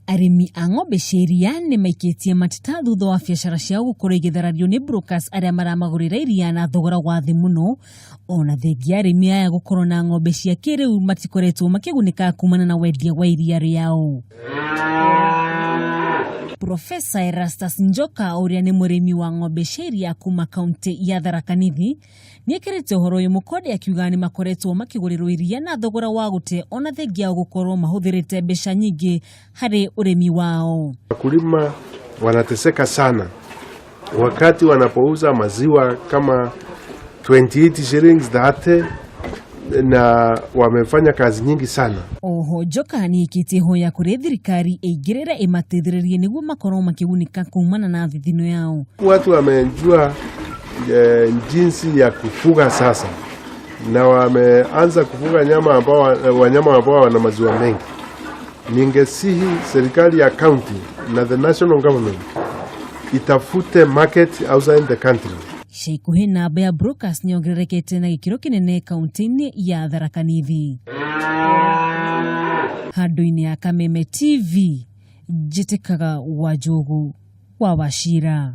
Arimi a ng'ombe cia iria nĩ maikĩtie mateta thutha wa biacara ciao gũkorwo igĩtharario nĩ brokers arĩa maramagũrĩra iria na thogora wa thĩ mũno. Ona thengia arimi aya gũkorwo na ng'ombe cia kĩrĩu matikoretwo makĩgunĩka kumana na wendia wa iria rĩao. Profesa Erastus Njoka ũrĩa nĩ mũrĩmi wa ng'ombe cia iria kuma kaunti ya Tharaka Nithi nĩekĩrĩte ũhoro ũyũ mũkonde akiuga nĩ makoretwo makĩgũrĩrwo iria na thogora wa gũte ona thengia gũkorwo mahũthĩrĩte mbeca nyingĩ harĩ ũrĩmi wao. Wakulima wanateseka sana wakati wanapouza maziwa kama 28 shillings 30 na wamefanya kazi nyingi sana. Oho Njoka nĩikĩtie hoya kũrĩ thirikari ĩingĩrĩre ĩmateithĩrĩrie nĩguo makorwo makĩgunĩka kumana na thithino yao. Watu wamejua jinsi ya kufuga sasa na wameanza kufuga wanyama ambao wana maziwa mengi. Ningesihi serikali ya county na the national government itafute market outside the country. Sheikuhe namba ya brokers nĩongererekete na gĩkĩro kĩnene kaunti-inĩ ya Tharaka Nithi. Handũ-inĩ ya Kameme TV, Njĩtĩkaga Wanjũgu wa Wachira.